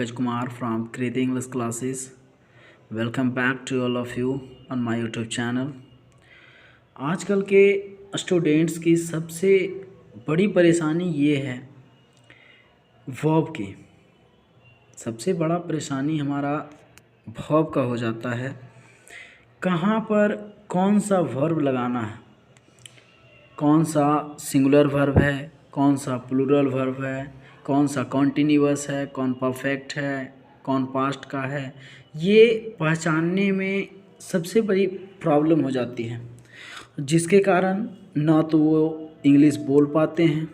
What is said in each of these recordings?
Pankaj Kumar from Kriti English Classes. Welcome back to all of you on my YouTube channel. आजकल के students की सबसे बड़ी परेशानी ये है वर्ब की। सबसे बड़ा परेशानी हमारा वर्ब का हो जाता है, कहाँ पर कौन सा वर्ब लगाना है, कौन सा सिंगुलर वर्ब है, कौन सा प्लूरल वर्ब है, कौन सा कॉन्टिन्यूअस है, कौन परफेक्ट है, कौन पास्ट का है। ये पहचानने में सबसे बड़ी प्रॉब्लम हो जाती है, जिसके कारण ना तो वो इंग्लिश बोल पाते हैं,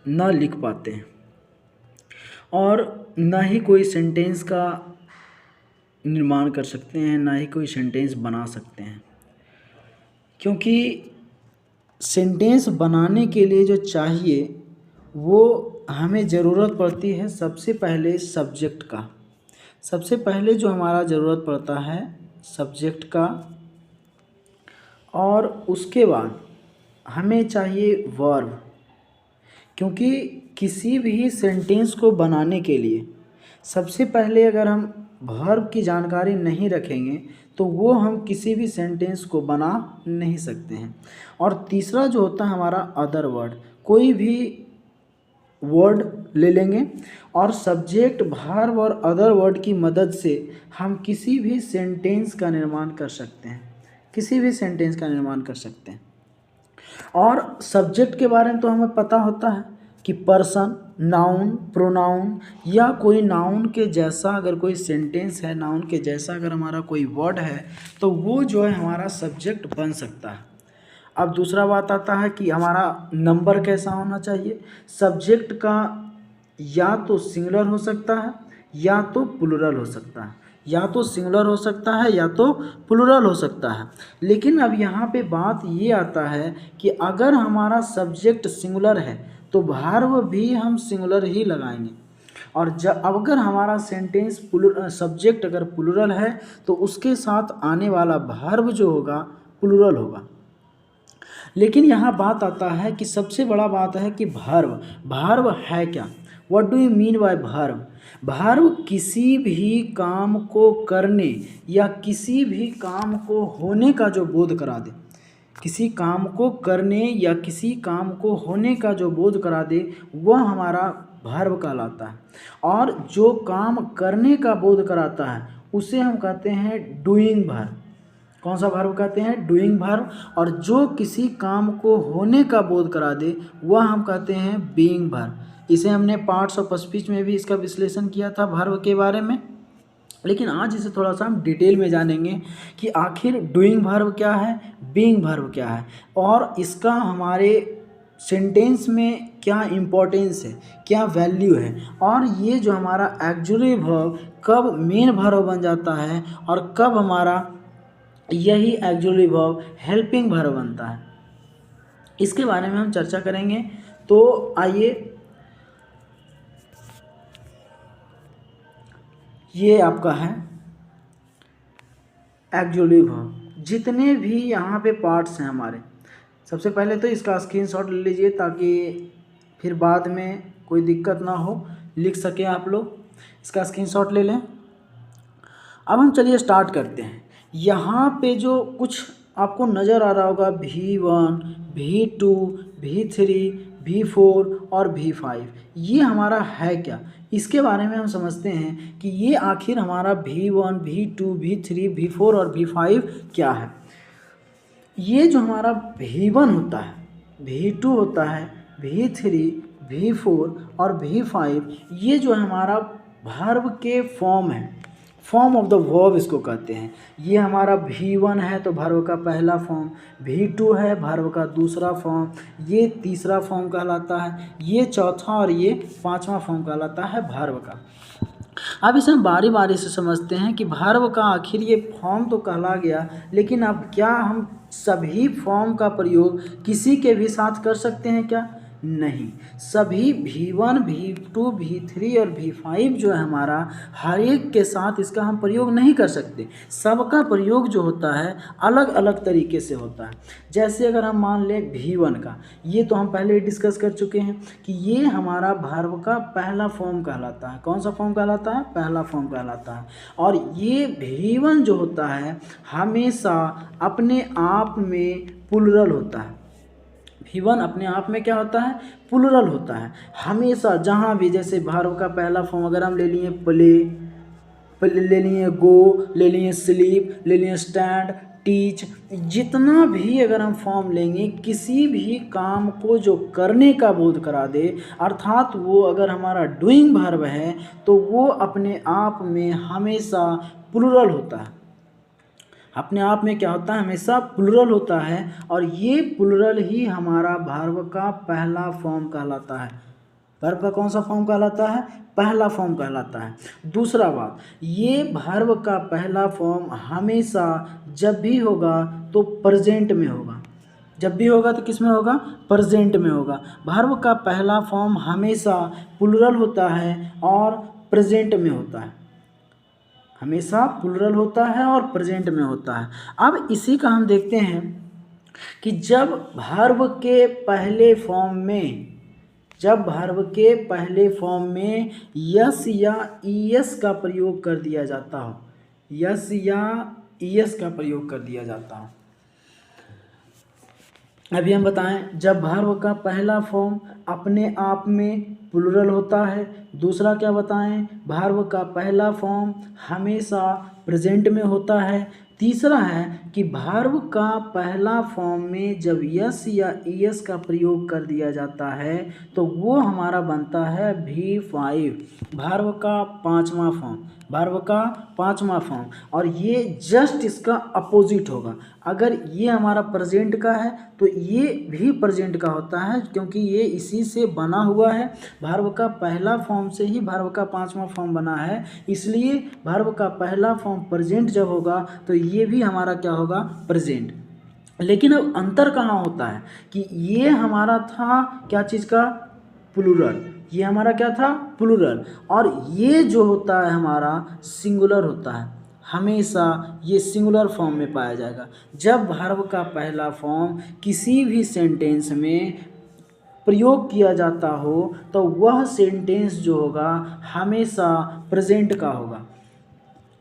ना लिख पाते हैं और ना ही कोई सेंटेंस का निर्माण कर सकते हैं, ना ही कोई सेंटेंस बना सकते हैं। क्योंकि सेंटेंस बनाने के लिए जो चाहिए वो हमें ज़रूरत पड़ती है सबसे पहले सब्जेक्ट का। सबसे पहले जो हमारा ज़रूरत पड़ता है सब्जेक्ट का, और उसके बाद हमें चाहिए वर्ब। क्योंकि किसी भी सेंटेंस को बनाने के लिए सबसे पहले अगर हम वर्ब की जानकारी नहीं रखेंगे तो वो हम किसी भी सेंटेंस को बना नहीं सकते हैं। और तीसरा जो होता है हमारा अदर वर्ड, कोई भी वर्ड ले लेंगे और सब्जेक्ट, वर्ब और अदर वर्ड की मदद से हम किसी भी सेंटेंस का निर्माण कर सकते हैं, किसी भी सेंटेंस का निर्माण कर सकते हैं। और सब्जेक्ट के बारे में तो हमें पता होता है कि पर्सन, नाउन, प्रोनाउन या कोई नाउन के जैसा अगर कोई सेंटेंस है, नाउन के जैसा अगर हमारा कोई वर्ड है तो वो जो है हमारा सब्जेक्ट बन सकता है। अब दूसरा बात आता है कि हमारा नंबर कैसा होना चाहिए। सब्जेक्ट का या तो सिंगुलर हो सकता है या तो प्लूरल हो सकता है, या तो सिंगुलर हो सकता है या तो प्लूरल हो सकता है। लेकिन अब यहाँ पे बात ये आता है कि अगर हमारा सब्जेक्ट सिंगुलर है तो वर्ब भी हम सिंगुलर ही लगाएंगे, और जब अगर हमारा सेंटेंस सब्जेक्ट अगर प्लूरल है तो उसके साथ आने वाला वर्ब जो होगा प्लूरल होगा। लेकिन यहाँ बात आता है कि सबसे बड़ा बात है कि वर्ब है क्या। What do you mean by verb. Verb किसी भी काम को करने या किसी भी काम को होने का जो बोध करा दे, किसी काम को करने या किसी काम को होने का जो बोध करा दे वह हमारा वर्ब कहलाता है। और जो काम करने का बोध कराता है उसे हम कहते हैं डूइंग वर्ब। कौन सा वर्ब कहते हैं? Doing verb. और जो किसी काम को होने का बोध करा दे वह हम कहते हैं बीइंग वर्ब। इसे हमने पार्ट्स ऑफ स्पीच में भी इसका विश्लेषण किया था वर्ब के बारे में। लेकिन आज इसे थोड़ा सा हम डिटेल में जानेंगे कि आखिर डूइंग वर्ब क्या है, बीइंग वर्ब क्या है, और इसका हमारे सेंटेंस में क्या इम्पोर्टेंस है, क्या वैल्यू है, और ये जो हमारा एक्जुअली वर्ब कब मेन वर्ब बन जाता है और कब हमारा यही एक्जुअली वर्ब हेल्पिंग वर्ब बनता है, इसके बारे में हम चर्चा करेंगे। तो आइए, ये आपका है एक्जुअली वर्ब। जितने भी यहाँ पे पार्ट्स हैं हमारे, सबसे पहले तो इसका स्क्रीनशॉट ले लीजिए ताकि फिर बाद में कोई दिक्कत ना हो, लिख सके आप लोग। इसका स्क्रीनशॉट ले लें। अब हम चलिए स्टार्ट करते हैं। यहाँ पे जो कुछ आपको नज़र आ रहा होगा V1, V2, V3, V4 और V5, ये हमारा है क्या, इसके बारे में हम समझते हैं कि ये आखिर हमारा V1, V2, V3, V4 और V5 क्या है। ये जो हमारा V1 होता है, V2 होता है, V3, V4 और V5, ये जो हमारा वर्ब के फॉर्म है, फॉर्म ऑफ द वर्ब इसको कहते हैं। ये हमारा V1 है तो वर्ब का पहला फॉर्म, V2 है वर्ब का दूसरा फॉर्म, ये तीसरा फॉर्म कहलाता है, ये चौथा और ये पांचवा फॉर्म कहलाता है वर्ब का। अब इसे हम बारी बारी से समझते हैं कि वर्ब का आखिर ये फॉर्म तो कहला गया, लेकिन अब क्या हम सभी फॉर्म का प्रयोग किसी के भी साथ कर सकते हैं क्या? नहीं, सभी V1 V2 V3 और V5 जो है हमारा, हर एक के साथ इसका हम प्रयोग नहीं कर सकते। सबका प्रयोग जो होता है अलग अलग तरीके से होता है। जैसे अगर हम मान लें V1 का, ये तो हम पहले डिस्कस कर चुके हैं कि ये हमारा वर्ब का पहला फॉर्म कहलाता है। कौन सा फॉर्म कहलाता है? पहला फॉर्म कहलाता है। और ये V1 जो होता है हमेशा अपने आप में प्लुरल होता है। V1 अपने आप में क्या होता है? प्लुरल होता है। हमेशा जहाँ भी, जैसे वर्ब का पहला फॉर्म अगर हम ले लिए प्ले, ले लिए गो, ले लिए स्लीप, ले लिए स्टैंड, टीच, जितना भी अगर हम फॉर्म लेंगे, किसी भी काम को जो करने का बोध करा दे, अर्थात वो अगर हमारा डूइंग वर्ब है तो वो अपने आप में हमेशा प्लुरल होता है। अपने आप में क्या होता है? हमेशा प्लुरल होता है। और ये प्लुरल ही हमारा वर्ब का पहला फॉर्म कहलाता है। वर्ब का कौन सा फॉर्म कहलाता है? पहला फॉर्म कहलाता है। दूसरा बात, ये वर्ब का पहला फॉर्म हमेशा जब भी होगा तो प्रेजेंट में होगा। जब भी होगा तो किस में होगा? प्रेजेंट में होगा। वर्ब का पहला फॉर्म हमेशा प्लुरल होता है और प्रेजेंट में होता है। हमेशा प्लुरल होता है और प्रेजेंट में होता है। अब इसी का हम देखते हैं कि जब वर्ब के पहले फॉर्म में यस या ईएस का प्रयोग कर दिया जाता हो, यस या ईएस का प्रयोग कर दिया जाता हो। अभी हम बताएं, जब वर्ब का पहला फॉर्म अपने आप में प्लुरल होता है। दूसरा क्या बताएं? वर्ब का पहला फॉर्म हमेशा प्रेजेंट में होता है। तीसरा है कि वर्ब का पहला फॉर्म में जब यस या ईएस का प्रयोग कर दिया जाता है तो वो हमारा बनता है V5, वर्ब का पांचवा फॉर्म, वर्ब का पांचवा फॉर्म। और ये जस्ट इसका अपोजिट होगा। अगर ये हमारा प्रेजेंट का है तो ये भी प्रेजेंट का होता है, क्योंकि ये इसी से बना हुआ है। वर्ब का पहला फॉर्म से ही वर्ब का पांचवा फॉर्म बना है, इसलिए वर्ब का पहला फॉर्म प्रेजेंट जब होगा तो ये भी हमारा क्या होगा? प्रेजेंट। लेकिन अब अंतर कहाँ होता है कि ये हमारा था क्या चीज़ का? प्लुरल। ये हमारा क्या था? प्लुरल। और ये जो होता है हमारा सिंगुलर होता है। हमेशा ये सिंगुलर फॉर्म में पाया जाएगा। जब वर्ब का पहला फॉर्म किसी भी सेंटेंस में प्रयोग किया जाता हो तो वह सेंटेंस जो होगा हमेशा प्रेजेंट का होगा।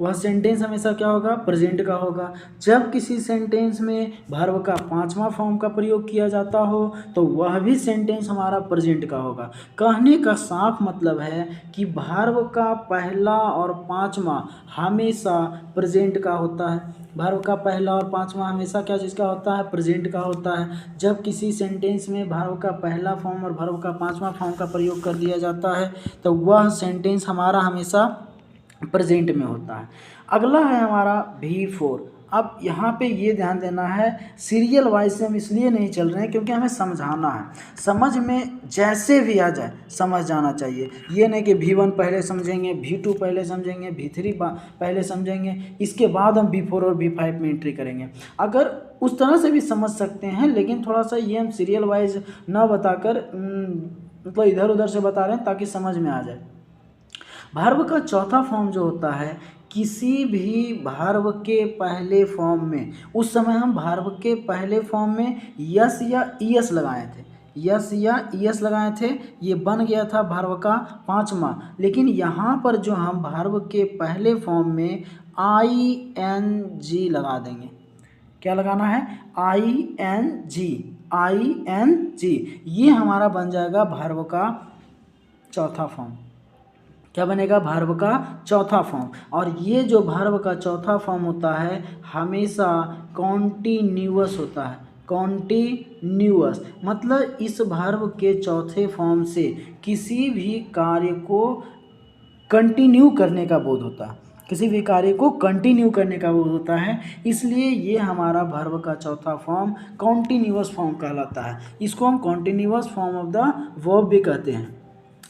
वह सेंटेंस हमेशा क्या होगा? प्रेजेंट का होगा। जब किसी सेंटेंस में वर्ब का पांचवा फॉर्म का प्रयोग किया जाता हो तो वह भी सेंटेंस हमारा प्रेजेंट का होगा। कहने का साफ मतलब है कि वर्ब का पहला और पांचवा हमेशा प्रेजेंट का होता है। वर्ब का पहला और पांचवा हमेशा क्या चीज़ का होता है? प्रेजेंट का होता है। जब किसी सेंटेंस में वर्ब का पहला फॉर्म और वर्ब का पांचवा फॉर्म का प्रयोग कर दिया जाता है तो वह सेंटेंस हमारा हमेशा प्रेजेंट में होता है। अगला है हमारा V4। अब यहाँ पे ये ध्यान देना है, सीरियल वाइज से हम इसलिए नहीं चल रहे हैं क्योंकि हमें समझाना है। समझ में जैसे भी आ जाए समझ जाना चाहिए। ये नहीं कि V1 पहले समझेंगे, V2 पहले समझेंगे, V3 पहले समझेंगे, इसके बाद हम V4 और V5 में एंट्री करेंगे। अगर उस तरह से भी समझ सकते हैं, लेकिन थोड़ा सा ये हम सीरियल वाइज ना बताकर मतलब इधर उधर से बता रहे हैं ताकि समझ में आ जाए। वर्ब का चौथा फॉर्म जो होता है, किसी भी वर्ब के पहले फॉर्म में, उस समय हम वर्ब के पहले फॉर्म में यस या ईएस लगाए थे, यस या ईएस लगाए थे, ये बन गया था वर्ब का पांचवा। लेकिन यहाँ पर जो हम वर्ब के पहले फॉर्म में ING लगा देंगे। क्या लगाना है? ING, ये हमारा बन जाएगा वर्ब का चौथा फॉर्म। क्या बनेगा? वर्ब का चौथा फॉर्म। और ये जो वर्ब का चौथा फॉर्म होता है हमेशा कॉन्टिन्यूअस होता है। कॉन्टिन्यूअस मतलब इस वर्ब के चौथे फॉर्म से किसी भी कार्य को कंटिन्यू करने का बोध होता है, किसी भी कार्य को कंटिन्यू करने का बोध होता है। इसलिए ये हमारा वर्ब का चौथा फॉर्म कॉन्टिन्यूअस फॉर्म कहलाता है। इसको हम continuous form of the verb भी कहते हैं।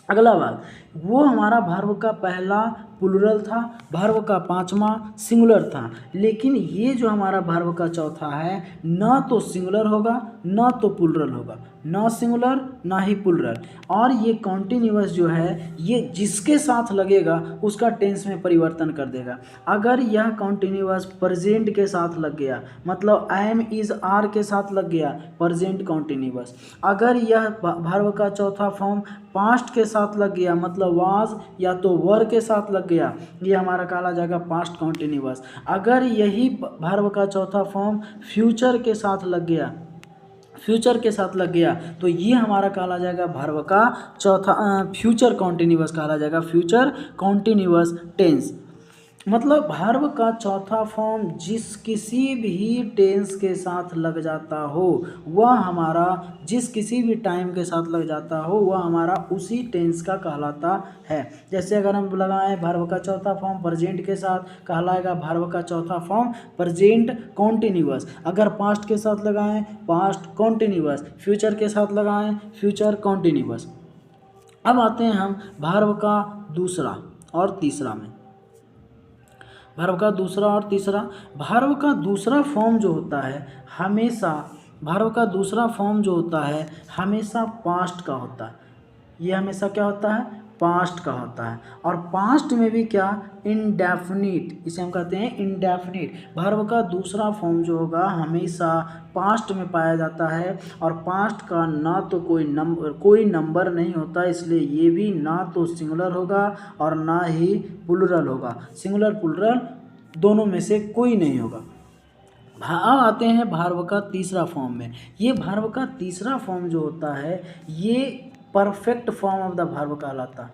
अगला बात, वो हमारा वर्ब का पहला प्लूरल था, वर्ब का पांचवा सिंगुलर था। लेकिन ये जो हमारा वर्ब का चौथा है ना तो सिंगुलर होगा ना तो प्लूरल होगा, ना सिंगुलर ना ही प्लूरल। और ये कॉन्टिन्यूअस जो है ये जिसके साथ लगेगा उसका टेंस में परिवर्तन कर देगा। अगर यह कॉन्टिन्यूअस प्रेजेंट के साथ लग गया, मतलब एम इज आर के साथ लग गया, प्रेजेंट कॉन्टिन्यूअस। अगर यह वर्ब का चौथा फॉर्म पास्ट के साथ लग गया, मतलब वाज या तो वर के साथ लग गया, ये हमारा कहला जाएगा पास्ट कॉन्टिन्यूअस। अगर यही वर्ब का चौथा फॉर्म फ्यूचर के साथ लग गया, फ्यूचर के साथ लग गया, तो ये हमारा कहला जाएगा वर्ब का चौथा फ्यूचर कॉन्टिन्यूअस कहला जाएगा, फ्यूचर कॉन्टिन्यूअस टेंस। मतलब वर्ब का चौथा फॉर्म जिस किसी भी टेंस के साथ लग जाता हो वह हमारा, जिस किसी भी टाइम के साथ लग जाता हो वह हमारा उसी टेंस का कहलाता है। जैसे अगर हम लगाएं वर्ब का चौथा फॉर्म प्रेजेंट के साथ कहलाएगा वर्ब का चौथा फॉर्म प्रेजेंट कॉन्टिन्यूअस। अगर पास्ट के साथ लगाएं पास्ट कॉन्टिन्यूअस, फ्यूचर के साथ लगाएं फ्यूचर कॉन्टिन्यूअस। अब आते हैं हम वर्ब का दूसरा और तीसरा में। वर्ब का दूसरा और तीसरा, वर्ब का दूसरा फॉर्म जो होता है हमेशा, वर्ब का दूसरा फॉर्म जो होता है हमेशा पास्ट का होता है। ये हमेशा क्या होता है, पास्ट का होता है। और पास्ट में भी क्या, इंडेफिनिट, इसे हम कहते हैं इंडेफिनिट। वर्ब का दूसरा फॉर्म जो होगा हमेशा पास्ट में पाया जाता है, और पास्ट का ना तो कोई नंबर नहीं होता, इसलिए ये भी ना तो सिंगुलर होगा और ना ही प्लूरल होगा। सिंगुलर प्लूरल दोनों में से कोई नहीं होगा। अब आते हैं वर्ब का तीसरा फॉर्म में। ये वर्ब का तीसरा फॉर्म जो होता है ये perfect form of the verb कहलाता है।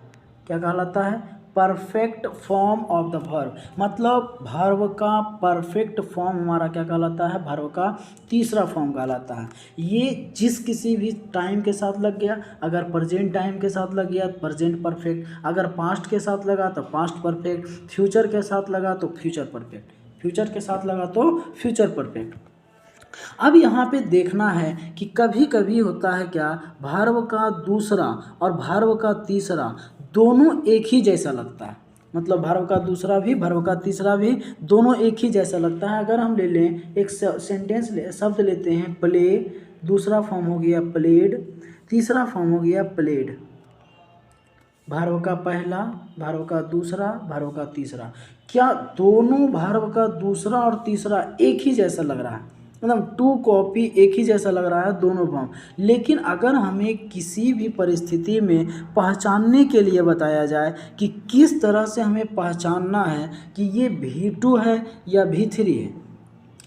क्या कहलाता है, perfect form of the verb. मतलब वर्ब का परफेक्ट फॉर्म हमारा क्या कहलाता है, वर्ब का तीसरा फॉर्म कहलाता है। ये जिस किसी भी टाइम के साथ लग गया, अगर प्रेजेंट टाइम के साथ लग गया तो प्रेजेंट परफेक्ट, अगर पास्ट के साथ लगा तो पास्ट परफेक्ट, फ्यूचर के साथ लगा तो फ्यूचर परफेक्ट, फ्यूचर के साथ लगा तो फ्यूचर परफेक्ट। अब यहाँ पे देखना है कि कभी कभी होता है क्या, वर्ब का दूसरा और वर्ब का तीसरा दोनों एक ही जैसा लगता है। मतलब वर्ब का दूसरा भी वर्ब का तीसरा भी दोनों एक ही जैसा लगता है। अगर हम ले लें एक सेंटेंस शब्द लेते हैं प्ले, दूसरा फॉर्म हो गया प्लेड, तीसरा फॉर्म हो गया प्लेड। वर्ब का पहला, वर्ब का दूसरा, वर्ब का तीसरा, क्या दोनों वर्ब का दूसरा और तीसरा एक ही जैसा लग रहा है, मतलब टू कॉपी एक ही जैसा लग रहा है दोनों फॉर्म। लेकिन अगर हमें किसी भी परिस्थिति में पहचानने के लिए बताया जाए कि किस तरह से हमें पहचानना है कि ये V2 है या V3 है,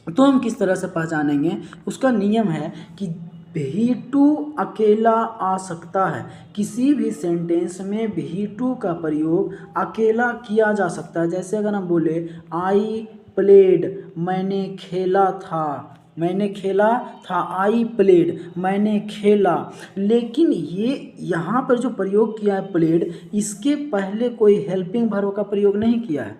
तो हम किस तरह से पहचानेंगे। उसका नियम है कि V2 अकेला आ सकता है, किसी भी सेंटेंस में V2 का प्रयोग अकेला किया जा सकता है। जैसे अगर हम बोले आई प्लेड, मैंने खेला था, मैंने खेला था, आई प्लेड, मैंने खेला। लेकिन ये यहाँ पर जो प्रयोग किया है प्लेड, इसके पहले कोई हेल्पिंग वर्ब का प्रयोग नहीं किया है,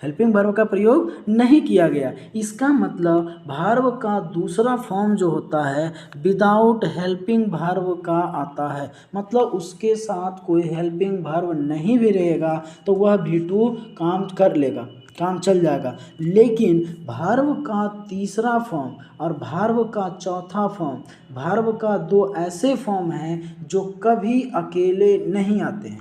हेल्पिंग वर्ब का प्रयोग नहीं किया गया। इसका मतलब वर्ब का दूसरा फॉर्म जो होता है विदाउट हेल्पिंग वर्ब का आता है, मतलब उसके साथ कोई हेल्पिंग वर्ब नहीं भी रहेगा तो वह V2 काम कर लेगा, काम चल जाएगा। लेकिन वर्ब का तीसरा फॉर्म और वर्ब का चौथा फॉर्म, वर्ब का दो ऐसे फॉर्म हैं जो कभी अकेले नहीं आते हैं,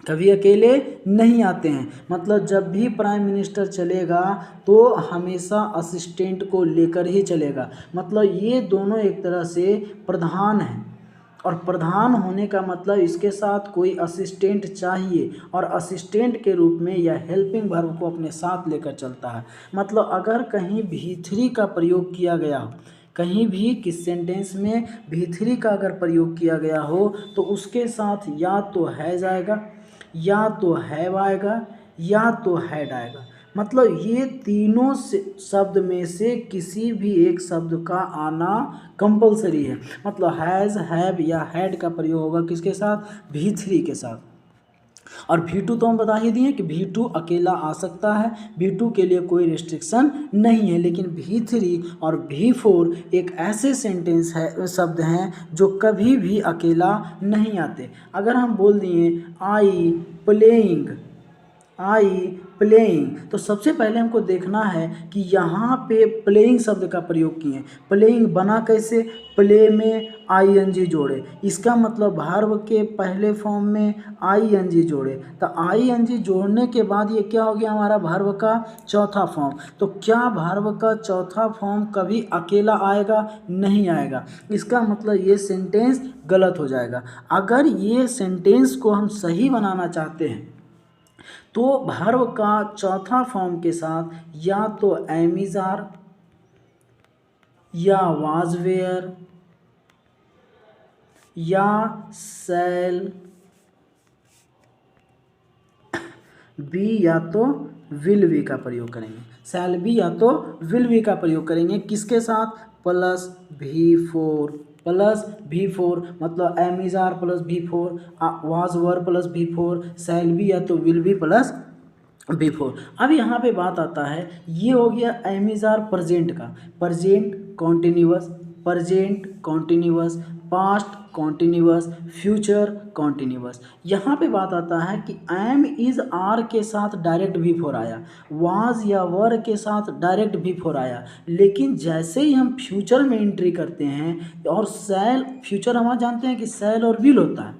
कभी अकेले नहीं आते हैं। मतलब जब भी प्राइम मिनिस्टर चलेगा तो हमेशा असिस्टेंट को लेकर ही चलेगा। मतलब ये दोनों एक तरह से प्रधान हैं, और प्रधान होने का मतलब इसके साथ कोई असिस्टेंट चाहिए, और असिस्टेंट के रूप में यह हेल्पिंग वर्ब को अपने साथ लेकर चलता है। मतलब अगर कहीं V3 का प्रयोग किया गया हो, कहीं भी किस सेंटेंस में V3 का अगर प्रयोग किया गया हो तो उसके साथ या तो हैज़ आएगा, या तो हैव आएगा, या तो हैड आएगा। मतलब ये तीनों शब्द में से किसी भी एक शब्द का आना कंपलसरी है। मतलब हैज़, हैव या हैड का प्रयोग होगा किसके साथ, V3 के साथ। और V2 तो हम बता ही दिए कि V2 अकेला आ सकता है, V2 के लिए कोई रिस्ट्रिक्शन नहीं है। लेकिन V3 और V4 एक ऐसे सेंटेंस है, शब्द हैं जो कभी भी अकेला नहीं आते। अगर हम बोल दिए आई प्लेइंग आई प्लेइंग। तो सबसे पहले हमको देखना है कि यहाँ पे प्लेइंग शब्द का प्रयोग किए हैं। प्लेइंग बना कैसे, प्ले में आईएनजी जोड़े, इसका मतलब वर्ब के पहले फॉर्म में आईएनजी जोड़े। तो आईएनजी जोड़ने के बाद ये क्या हो गया हमारा वर्ब का चौथा फॉर्म। तो क्या वर्ब का चौथा फॉर्म कभी अकेला आएगा, नहीं आएगा। इसका मतलब ये सेंटेंस गलत हो जाएगा। अगर ये सेंटेंस को हम सही बनाना चाहते हैं तो वर्ब का चौथा फॉर्म के साथ या तो एमिजार या वाज वेयर या सेल बी या तो विल बी का प्रयोग करेंगे। सेल बी या तो विल बी का प्रयोग करेंगे किसके साथ, प्लस V4, प्लस V4 मतलब एमिजार प्लस V4, वाज वर प्लस V4, सेल बी या तो विल बी प्लस V4। अब यहाँ पे बात आता है, ये हो गया एमिजार प्रेजेंट का, present continuous, present continuous, past continuous, future continuous. यहाँ पे बात आता है कि एम इज आर के साथ डायरेक्ट V4 आया, वाज या वर के साथ डायरेक्ट V4 आया, लेकिन जैसे ही हम फ्यूचर में एंट्री करते हैं और सेल, फ्यूचर हम जानते हैं कि सेल और विल होता है,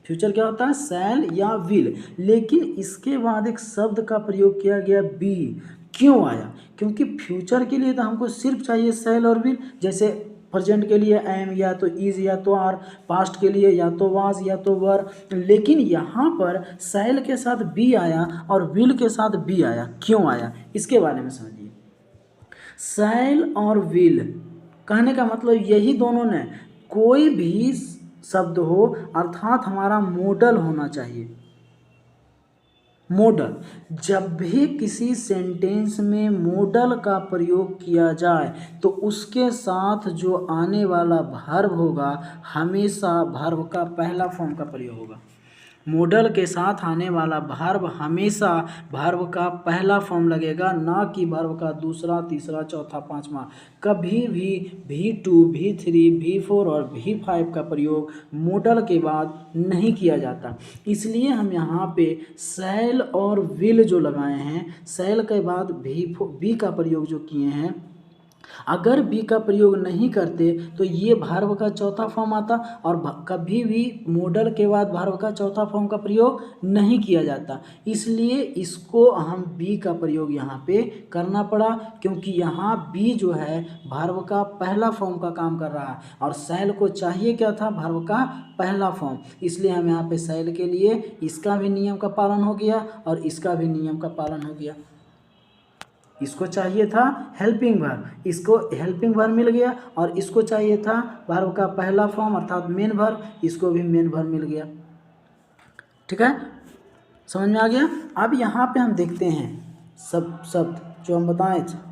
फ्यूचर क्या होता है, सेल या विल, लेकिन इसके बाद एक शब्द का प्रयोग किया गया बी। क्यों आया, क्योंकि फ्यूचर के लिए तो हमको सिर्फ चाहिए सेल और विल, जैसे प्रेजेंट के लिए एम या तो इज या तो आर, पास्ट के लिए या तो वाज या तो वर, लेकिन यहाँ पर सेल के साथ बी आया और विल के साथ बी आया। क्यों आया, इसके बारे में समझिए। सेल और विल कहने का मतलब यही दोनों ने, कोई भी शब्द हो अर्थात हमारा मॉडल होना चाहिए। मॉडल, जब भी किसी सेंटेंस में मॉडल का प्रयोग किया जाए तो उसके साथ जो आने वाला वर्ब होगा हमेशा वर्ब का पहला फॉर्म का प्रयोग होगा। मॉडल के साथ आने वाला वर्ब हमेशा वर्ब का पहला फॉर्म लगेगा, ना कि वर्ब का दूसरा, तीसरा, चौथा, पांचवा। कभी भी V2, V3, V4 और V5 का प्रयोग मॉडल के बाद नहीं किया जाता। इसलिए हम यहाँ पे सेल और विल जो लगाए हैं, सेल के बाद V का प्रयोग जो किए हैं, अगर बी का प्रयोग नहीं करते तो ये वर्ब का चौथा फॉर्म आता, और कभी भी मॉडल के बाद वर्ब का चौथा फॉर्म का प्रयोग नहीं किया जाता। इसलिए इसको हम बी का प्रयोग यहाँ पे करना पड़ा, क्योंकि यहाँ बी जो है वर्ब का पहला फॉर्म का काम कर रहा है और सेल को चाहिए क्या था, वर्ब का पहला फॉर्म। इसलिए हम यहाँ पे सेल के लिए इसका भी नियम का पालन हो गया और इसका भी नियम का पालन हो गया। इसको चाहिए था हेल्पिंग वर्ब, इसको हेल्पिंग वर्ब मिल गया, और इसको चाहिए था वर्ब का पहला फॉर्म अर्थात मेन वर्ब, इसको भी मेन वर्ब मिल गया। ठीक है, समझ में आ गया। अब यहाँ पे हम देखते हैं सब शब्द जो हम बताए थे,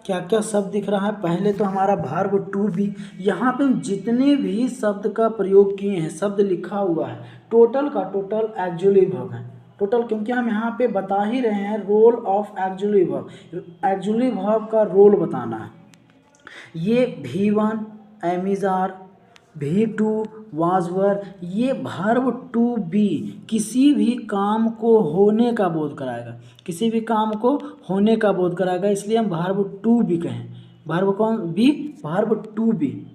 क्या क्या शब्द दिख रहा है। पहले तो हमारा वर्ब टू बी, यहाँ पे हम जितने भी शब्द का प्रयोग किए हैं, शब्द लिखा हुआ है, टोटल का टोटल एक्जुअली वर्ब है। टोटल क्योंकि हम यहाँ पे बता ही रहे हैं role of actually verb, actually verb का रोल बताना है। ये V1 एमिजार, V2 वाज वर, ये वर्ब टू बी किसी भी काम को होने का बोध कराएगा, किसी भी काम को होने का बोध कराएगा, इसलिए हम वर्ब टू बी कहें। वर्ब कौन बी, वर्ब टू बी।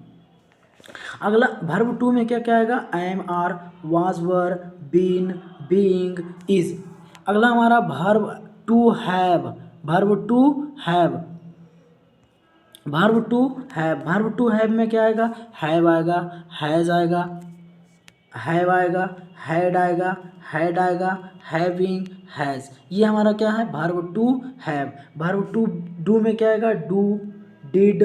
अगला वर्ब टू में क्या क्या आएगा, am are, was were, been, being, is. अगला हमारा verb to have, verb to have, verb to have, verb to have में क्या आएगा, हैव आएगा, हैज आएगा, हैव आएगा, हैड आएगा, हैड आएगा, हैविंग, हैज। ये हमारा क्या है, verb to have. Verb to do में क्या आएगा, do, did,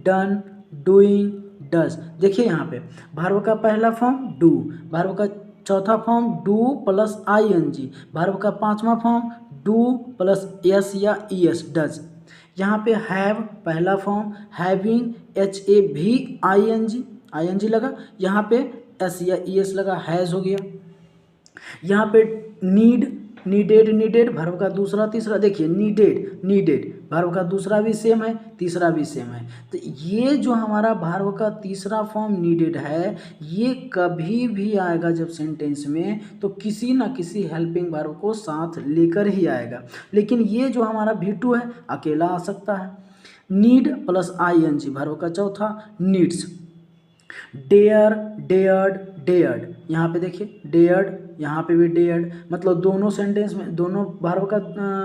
done, doing, does. देखिए यहाँ पे वर्ब का पहला फॉर्म डू, वर्ब का चौथा form do plus ING, verb का पांचवा फॉर्म डू प्लस एस या ES, डज। यहाँ पे हैव पहला फॉर्म, हैविंग HAVING लगा, यहाँ पे S या ES लगा, हैज़ हो गया। यहाँ पे नीड नीडेड नीडेड वर्ब का दूसरा तीसरा, देखिए नीडेड नीडेड वर्ब का दूसरा भी सेम है, तीसरा भी सेम है। तो ये जो हमारा वर्ब का तीसरा फॉर्म नीडेड है, ये कभी भी आएगा जब सेंटेंस में तो किसी ना किसी हेल्पिंग वर्ब को साथ लेकर ही आएगा। लेकिन ये जो हमारा V2 है अकेला आ सकता है। नीड प्लस ING वर्ब का चौथा, नीड्स। डेयर डेयर्ड डेयर्ड, यहाँ पे देखिए डेयर्ड, यहाँ पे भी डेयर्ड, मतलब दोनों सेंटेंस में, दोनों वर्ब का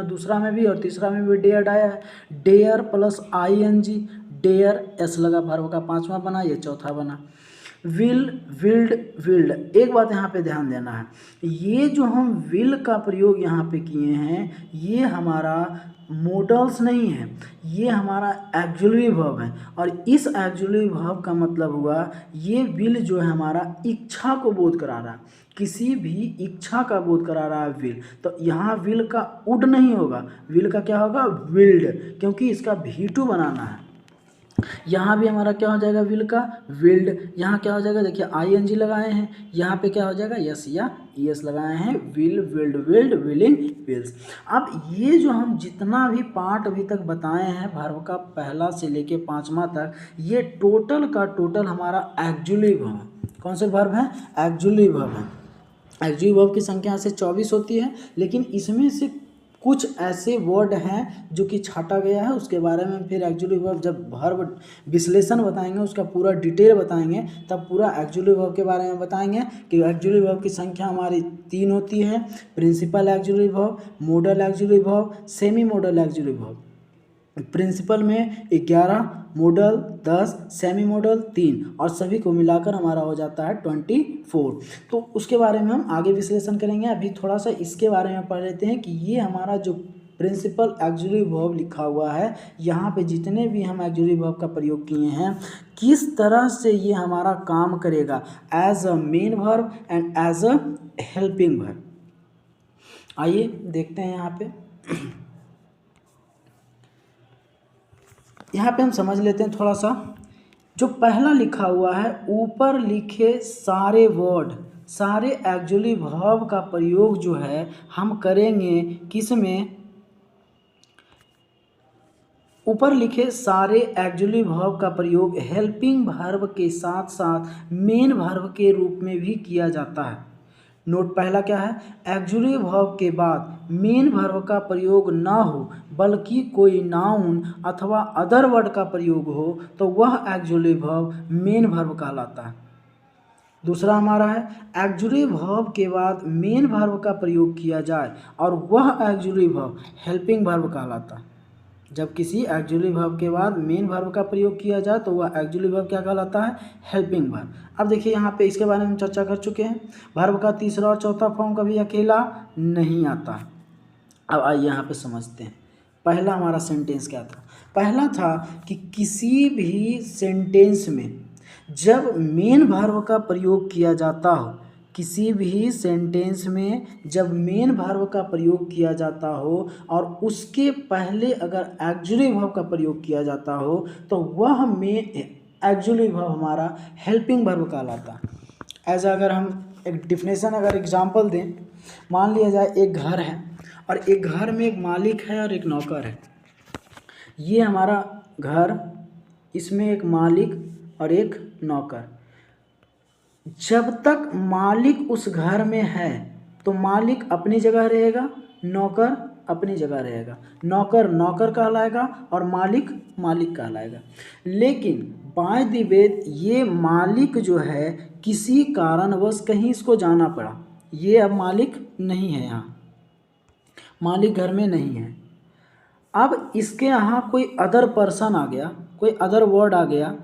दूसरा में भी और तीसरा में भी डेयर्ड आया है। Dare plus ING, dare S लगा, वर्ब का पांचवा बना, ये चौथा बना। विल विल्ड विल्ड, एक बात यहाँ पे ध्यान देना है, ये जो हम विल का प्रयोग यहाँ पे किए हैं ये हमारा मॉडल्स नहीं है, ये हमारा एक्जुलरी वर्ब है। और इस एक्जुलरी वर्ब का मतलब हुआ ये विल जो है हमारा इच्छा को बोध करा रहा है, किसी भी इच्छा का बोध करा रहा है विल। तो यहाँ विल का वुड नहीं होगा, विल का क्या होगा, विल्ड, क्योंकि इसका V2 बनाना है। यहाँ भी हमारा क्या हो जाएगा, विल का विल्ड। यहाँ क्या हो जाएगा, देखिए ING लगाए हैं, यहाँ पे क्या हो जाएगा, यस या ES लगाए हैं, will willed willed willing wills. अब ये जो हम जितना भी पार्ट अभी तक बताए हैं वर्ब का पहला से लेके पांचवा तक, ये टोटल का टोटल हमारा एक्जुलरी वर्ब है। कौन से वर्ब है, एक्जुलरी वर्ब है। एक्जुलरी वर्ब की संख्या से 24 होती है, लेकिन इसमें से कुछ ऐसे वर्ड हैं जो कि छाटा गया है, उसके बारे में फिर एक्जुलरी वर्ब जब वर्ब विश्लेषण बताएंगे, उसका पूरा डिटेल बताएंगे, तब पूरा एक्जुलरी वर्ब के बारे में बताएंगे कि एक्जुलरी वर्ब की संख्या हमारी 3 होती है, principal auxiliary verb, modal auxiliary verb, semi modal auxiliary verb. Principal में 11, मॉडल 10, सेमी मॉडल 3 और सभी को मिलाकर हमारा हो जाता है 24। तो उसके बारे में हम आगे विश्लेषण करेंगे। अभी थोड़ा सा इसके बारे में पढ़ लेते हैं कि ये हमारा जो प्रिंसिपल एक्जुलरी वर्ब लिखा हुआ है, यहाँ पे जितने भी हम एक्जुलरी वर्ब का प्रयोग किए हैं, किस तरह से ये हमारा काम करेगा as a main verb and as a helping verb. आइए देखते हैं यहाँ पे हम समझ लेते हैं थोड़ा सा। जो पहला लिखा हुआ है, ऊपर लिखे सारे वर्ड, सारे एक्जुलरी वर्ब का प्रयोग जो है हम करेंगे किस में, ऊपर लिखे सारे एक्जुलरी वर्ब का प्रयोग हेल्पिंग वर्ब के साथ साथ मेन वर्ब के रूप में भी किया जाता है। नोट पहला क्या है, एक्जुलरी वर्ब के बाद मेन वर्ब का प्रयोग ना हो बल्कि कोई नाउन अथवा अदर वर्ड का प्रयोग हो तो वह एक्जुलरी वर्ब मेन वर्ब कहलाता है। दूसरा हमारा है, एक्जुलरी वर्ब के बाद मेन वर्ब का प्रयोग किया जाए और वह एक्जुलरी वर्ब हेल्पिंग वर्ब कहलाता है। जब किसी एक्जुलरी वर्ब के बाद मेन वर्ब का प्रयोग किया जाए तो वह एक्जुलरी वर्ब क्या कहलाता है, हेल्पिंग वर्ब। अब देखिए यहाँ पे इसके बारे में चर्चा कर चुके हैं। वर्ब का तीसरा और चौथा फॉर्म कभी अकेला नहीं आता। अब आइए यहाँ पे समझते हैं। पहला हमारा सेंटेंस क्या था, पहला था कि किसी भी सेंटेंस में जब मेन वर्ब का प्रयोग किया जाता हो, किसी भी सेंटेंस में जब मेन वर्ब का प्रयोग किया जाता हो और उसके पहले अगर एक्जुलरी वर्ब का प्रयोग किया जाता हो तो वह मेन एक्जुलरी वर्ब हमारा हेल्पिंग वर्ब कहलाता है। एज अगर हम एक डिफिनेशन, अगर एग्जांपल दें, मान लिया जाए एक घर है और एक घर में एक मालिक है और एक नौकर है। ये हमारा घर, इसमें एक मालिक और एक नौकर। जब तक मालिक उस घर में है तो मालिक अपनी जगह रहेगा, नौकर अपनी जगह रहेगा, नौकर नौकर कहलाएगा और मालिक मालिक कहलाएगा। लेकिन बाय द वे ये मालिक जो है किसी कारणवश कहीं इसको जाना पड़ा, ये अब मालिक नहीं है, यहाँ मालिक घर में नहीं है। अब इसके यहाँ कोई अदर पर्सन आ गया, कोई अदर वर्ड आ गया।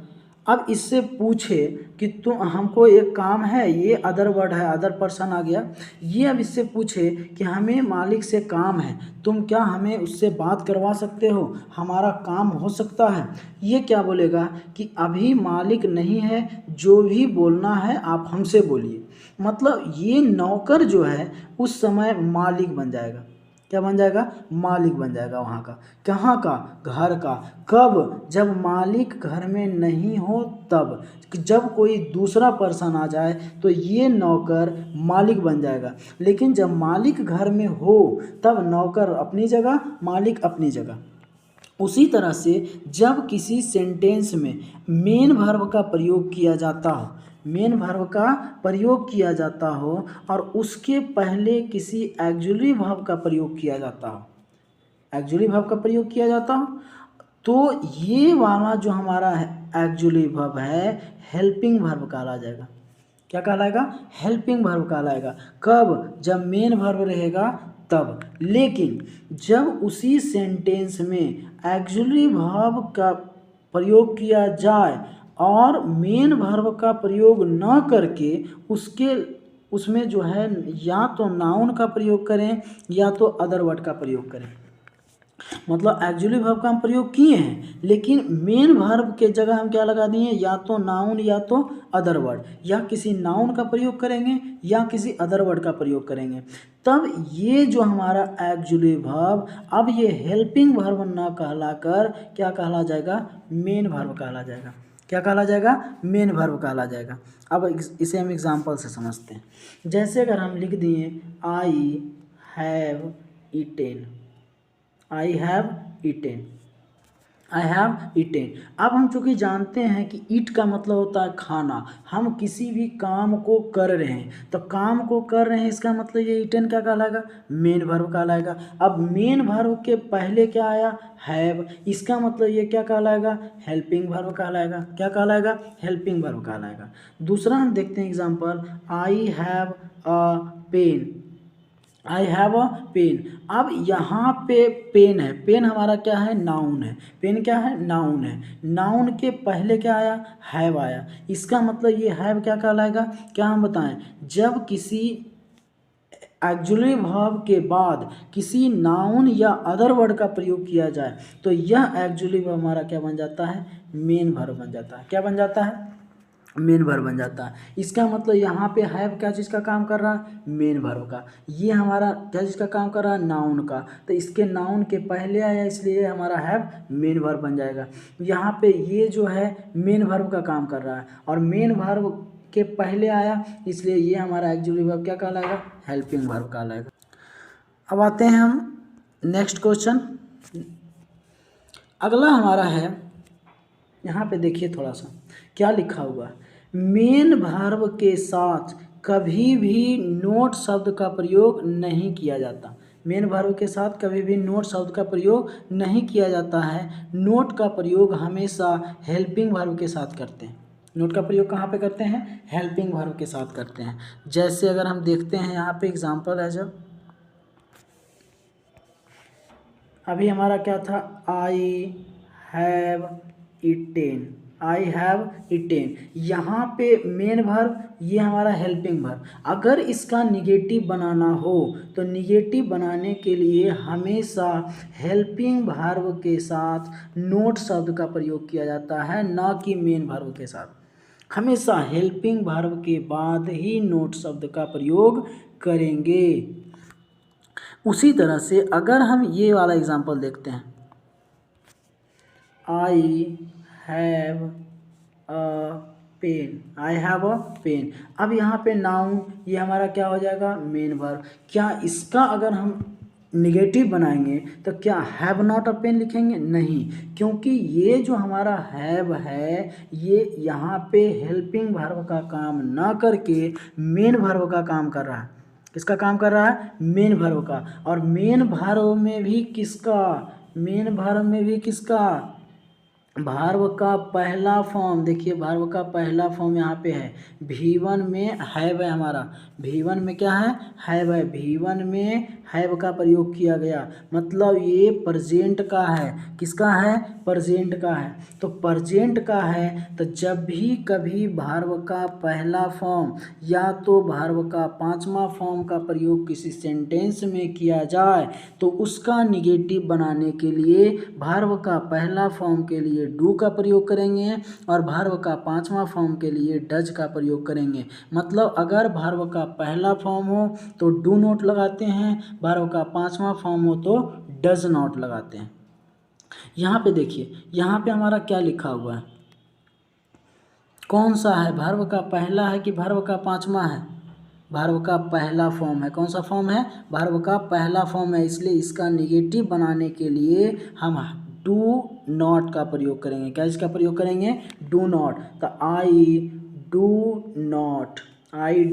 अब इससे पूछे कि तुम, हमको एक काम है, ये अदर वर्ड है, अदर पर्सन आ गया। ये अब इससे पूछे कि हमें मालिक से काम है, तुम क्या हमें उससे बात करवा सकते हो, हमारा काम हो सकता है। ये क्या बोलेगा कि अभी मालिक नहीं है, जो भी बोलना है आप हमसे बोलिए। मतलब ये नौकर जो है उस समय मालिक बन जाएगा। क्या बन जाएगा, मालिक बन जाएगा वहाँ का। कहाँ का, घर का। कब, जब मालिक घर में नहीं हो तब। जब कोई दूसरा पर्सन आ जाए तो ये नौकर मालिक बन जाएगा, लेकिन जब मालिक घर में हो तब नौकर अपनी जगह, मालिक अपनी जगह। उसी तरह से जब किसी सेंटेंस में मेन वर्ब का प्रयोग किया जाता हो, मेन वर्ब का प्रयोग किया जाता हो और उसके पहले किसी ऑक्सिलरी वर्ब का प्रयोग किया जाता हो, ऑक्सिलरी वर्ब का प्रयोग किया जाता हो, तो ये वाला जो हमारा ऑक्सिलरी वर्ब है हेल्पिंग वर्ब कहला जाएगा। क्या कहलाएगा, हेल्पिंग वर्ब कहलाएगा। कब, जब मेन वर्ब रहेगा तब। लेकिन जब उसी सेंटेंस में ऑक्सिलरी वर्ब का प्रयोग किया जाए और मेन वर्ब का प्रयोग न करके उसमें जो है या तो नाउन का प्रयोग करें या तो अदर वर्ड का प्रयोग करें। मतलब ऑक्सिलरी वर्ब का हम प्रयोग किए हैं, लेकिन मेन वर्ब के जगह हम क्या लगा दिए, या तो नाउन या तो अदर वर्ड, या किसी नाउन का प्रयोग करेंगे या किसी अदर वर्ड का प्रयोग करेंगे। तब ये जो हमारा ऑक्सिलरी वर्ब अब ये हेल्पिंग वर्ब ना कहलाकर क्या कहला जाएगा, मेन वर्ब कहला जाएगा। क्या कहला जाएगा, मेन वर्ब कहला जाएगा। अब इसे हम एग्जाम्पल से समझते हैं। जैसे अगर हम लिख दिए I have eaten, I have eaten, I have eaten. अब हम चूँकि जानते हैं कि ईट का मतलब होता है खाना, हम किसी भी काम को कर रहे हैं तो काम को कर रहे हैं, इसका मतलब ये ईटेन क्या कहलाएगा, मेन वर्ब कहलाएगा। अब मेन वर्ब के पहले क्या आया, हैव, इसका मतलब ये क्या कहलाएगा, हेल्पिंग वर्ब कहलाएगा। क्या कहलाएगा, हेल्पिंग वर्ब कहलाएगा। दूसरा हम देखते हैं example, I have a pen, I have a pen. अब यहाँ पे पेन है, पेन हमारा क्या है, नाउन है। पेन क्या है, नाउन है। नाउन के पहले क्या आया, हैव आया। इसका मतलब ये हैव क्या कहलाएगा, क्या हम बताएं, जब किसी ऑक्सिलरी वर्ब के बाद किसी नाउन या अदर वर्ड का प्रयोग किया जाए तो यह ऑक्सिलरी वर्ब हमारा क्या बन जाता है, मेन वर्ब बन जाता है। क्या बन जाता है, मेन वर्ब बन जाता है। इसका मतलब यहाँ पे हैव क्या चीज़ का काम कर रहा है, मेन वर्ब का। ये हमारा क्या चीज़ का काम कर रहा है, नाउन का। तो इसके नाउन के पहले आया इसलिए हमारा हैव मेन वर्ब बन जाएगा। यहाँ पे ये जो है मेन वर्ब का काम कर रहा है और मेन वर्ब के पहले आया इसलिए ये हमारा ऑक्सिलरी वर्ब क्या कहलाएगा, हेल्पिंग वर्ब कहलाएगा। अब आते हैं हम नेक्स्ट क्वेश्चन। अगला हमारा है, यहाँ पे देखिए थोड़ा सा क्या लिखा हुआ है, मेन वर्ब के साथ कभी भी नोट शब्द का प्रयोग नहीं किया जाता। मेन वर्ब के साथ कभी भी नोट शब्द का प्रयोग नहीं किया जाता है। नोट का प्रयोग हमेशा हेल्पिंग वर्ब के साथ करते हैं। नोट का प्रयोग कहाँ पे करते हैं, हेल्पिंग वर्ब के साथ करते हैं। जैसे अगर हम देखते हैं यहाँ पे एग्जाम्पल है, जब अभी हमारा क्या था, I have eaten, I have eaten. यहाँ पे मेन वर्ब, ये हमारा हेल्पिंग वर्ब। अगर इसका निगेटिव बनाना हो तो निगेटिव बनाने के लिए हमेशा हेल्पिंग वर्ब के साथ नोट शब्द का प्रयोग किया जाता है, ना कि मेन वर्ब के साथ। हमेशा हेल्पिंग वर्ब के बाद ही नोट शब्द का प्रयोग करेंगे। उसी तरह से अगर हम ये वाला एग्जाम्पल देखते हैं, I have a pen, I have a pen. अब यहाँ पे नाउन, ये हमारा क्या हो जाएगा, मेन वर्ब। क्या इसका अगर हम निगेटिव बनाएंगे तो क्या हैव नॉट अ पेन लिखेंगे, नहीं, क्योंकि ये जो हमारा हैव है ये यहाँ पे हेल्पिंग वर्ब का काम ना करके मेन वर्ब का काम कर रहा है। किसका काम कर रहा है, मेन वर्ब का। और मेन वर्ब में भी किसका, मेन वर्ब में भी किसका, वर्ब का पहला फॉर्म। देखिए वर्ब का पहला फॉर्म यहाँ पे है, V1 में हैव है हमारा, V1 में क्या है, हैव है। V1 में हैव का प्रयोग किया गया, मतलब ये प्रेजेंट का है। किसका है, प्रेजेंट का है। तो प्रेजेंट का है तो जब भी कभी वर्ब का पहला फॉर्म या तो वर्ब का पांचवा फॉर्म का प्रयोग किसी सेंटेंस में किया जाए तो उसका निगेटिव बनाने के लिए वर्ब का पहला फॉर्म के लिए लिए डू का प्रयोग करेंगे और वर्ब का 5वां फॉर्म के लिए डज का प्रयोग करेंगे। मतलब अगर वर्ब का पहला फॉर्म हो तो डू नॉट लगाते हैं, वर्ब का 5वां फॉर्म हो तो डज नॉट लगाते हैं। यहाँ पे देखिए, यहाँ पे हमारा क्या लिखा हुआ है, कौन सा है, वर्ब का पहला है कि वर्ब का 5वां है? वर्ब का पहला फॉर्म है। कौन सा फॉर्म है? वर्ब का पहला फॉर्म है, इसलिए इसका निगेटिव बनाने के लिए हम डू नॉट का प्रयोग करेंगे। क्या इसका प्रयोग करेंगे? Do not. तो I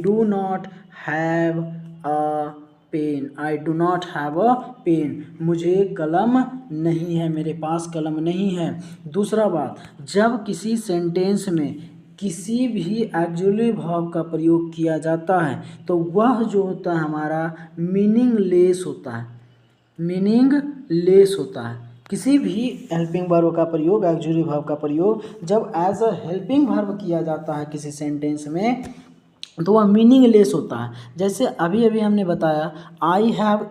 do not have a pen, I do not have a pen, मुझे कलम नहीं है, मेरे पास कलम नहीं है। दूसरा बात, जब किसी सेंटेंस में किसी भी ऑक्सिलरी वर्ब का प्रयोग किया जाता है तो वह जो होता है हमारा मीनिंगलेस होता है, मीनिंगलेस होता है। किसी भी हेल्पिंग वर्ब का प्रयोग, ऑक्सिलरी वर्ब का प्रयोग जब एज अ हेल्पिंग वर्ब किया जाता है किसी सेंटेंस में तो वह मीनिंगलेस होता है। जैसे अभी अभी हमने बताया आई हैव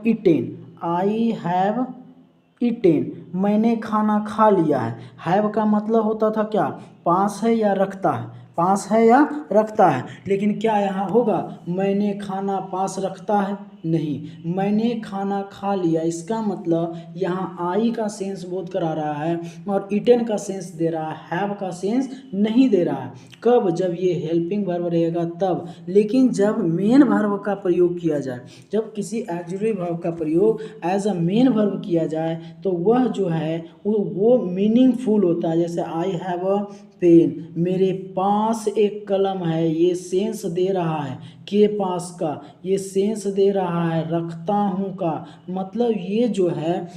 ईटेन, मैंने खाना खा लिया है। हैव का मतलब होता था क्या? पास है या रखता है, पास है या रखता है। लेकिन क्या यहाँ होगा मैंने खाना पास रखता है? नहीं, मैंने खाना खा लिया, इसका मतलब यहाँ आई का सेंस बोध करा रहा है और ईटन का सेंस दे रहा है, हैव का सेंस नहीं दे रहा है। कब? जब ये हेल्पिंग वर्ब रहेगा तब। लेकिन जब मेन वर्ब का प्रयोग किया जाए, जब किसी ऑक्सिलरी वर्ब का प्रयोग एज अ मेन वर्ब किया जाए तो वह जो है वो मीनिंगफुल होता है। जैसे आई हैव अ पेन, मेरे पास एक कलम है, ये सेंस दे रहा है के पास का, ये सेंस दे रहा है रखता हूँ का। मतलब ये जो है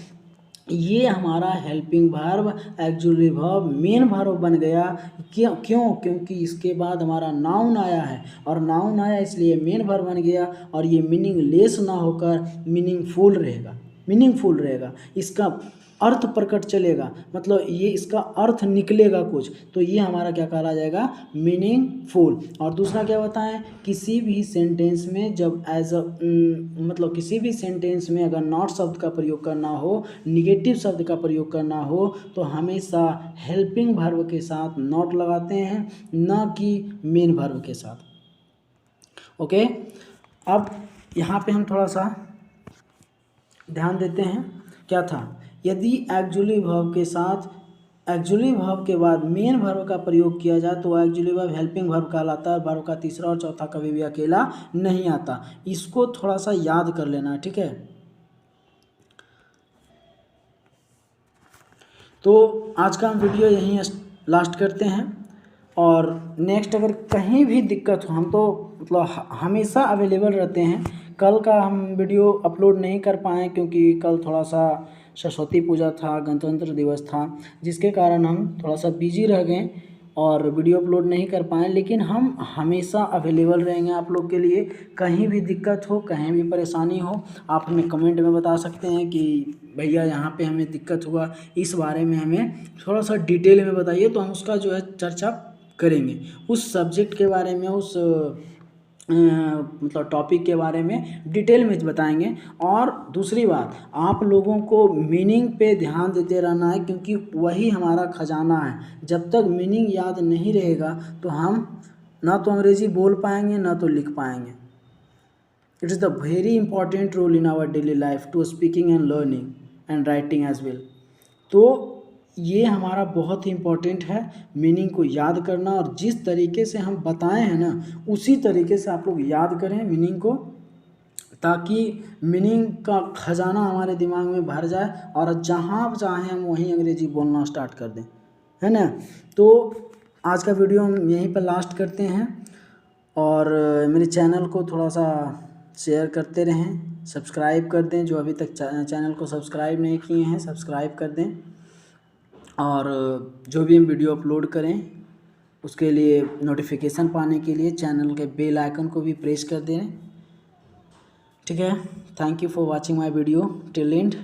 ये हमारा helping verb, auxiliary verb, main verb बन गया। क्यों? क्योंकि इसके बाद हमारा नाउन आया है और नाउन आया इसलिए मेन वर्ब बन गया और ये मीनिंगलेस ना होकर मीनिंगफुल रहेगा, इसका अर्थ प्रकट चलेगा, मतलब ये इसका अर्थ निकलेगा कुछ, तो ये हमारा क्या कहा जाएगा? मीनिंगफुल। और दूसरा क्या बताएं, किसी भी सेंटेंस में जब मतलब किसी भी सेंटेंस में अगर नॉट शब्द का प्रयोग करना हो, निगेटिव शब्द का प्रयोग करना हो तो हमेशा हेल्पिंग वर्ब के साथ नॉट लगाते हैं, ना कि मेन वर्ब के साथ। ओके, अब यहाँ पे हम थोड़ा सा ध्यान देते हैं। क्या था? यदि ऑक्सिलरी वर्ब के साथ ऑक्सिलरी वर्ब के बाद मेन वर्ब का प्रयोग किया जाए तो ऑक्सिलरी वर्ब हेल्पिंग वर्ब कहलाता है। वर्ब का तीसरा और चौथा कभी भी अकेला नहीं आता, इसको थोड़ा सा याद कर लेना है, ठीक है। तो आज का हम वीडियो यहीं लास्ट करते हैं और नेक्स्ट अगर कहीं भी दिक्कत हो, हम तो मतलब हमेशा अवेलेबल रहते हैं। कल का हम वीडियो अपलोड नहीं कर पाए क्योंकि कल थोड़ा सा सरस्वती पूजा था, गणतंत्र दिवस था, जिसके कारण हम थोड़ा सा बिजी रह गए और वीडियो अपलोड नहीं कर पाए। लेकिन हम हमेशा अवेलेबल रहेंगे आप लोग के लिए। कहीं भी दिक्कत हो, कहीं भी परेशानी हो, आप हमें कमेंट में बता सकते हैं कि भैया यहाँ पे हमें दिक्कत हुआ, इस बारे में हमें थोड़ा सा डिटेल में बताइए, तो हम उसका जो है चर्चा करेंगे। उस सब्जेक्ट के बारे में, उस मतलब टॉपिक के बारे में डिटेल में बताएंगे। और दूसरी बात, आप लोगों को मीनिंग पे ध्यान देते रहना है क्योंकि वही हमारा खजाना है। जब तक मीनिंग याद नहीं रहेगा तो हम ना तो अंग्रेजी बोल पाएंगे ना तो लिख पाएंगे। It is the very important role in our daily life to speaking and learning and writing as well. तो ये हमारा बहुत ही इम्पोर्टेंट है, मीनिंग को याद करना, और जिस तरीके से हम बताए हैं ना उसी तरीके से आप लोग याद करें मीनिंग को, ताकि मीनिंग का खजाना हमारे दिमाग में भर जाए और जहाँ चाहें हम वहीं अंग्रेजी बोलना स्टार्ट कर दें, है ना। तो आज का वीडियो हम यहीं पर लास्ट करते हैं और मेरे चैनल को थोड़ा सा शेयर करते रहें, सब्सक्राइब कर दें। जो अभी तक चैनल को सब्सक्राइब नहीं किए हैं सब्सक्राइब कर दें, और जो भी हम वीडियो अपलोड करें उसके लिए नोटिफिकेशन पाने के लिए चैनल के बेल आइकन को भी प्रेस कर दें, ठीक है। Thank you for watching my video till and.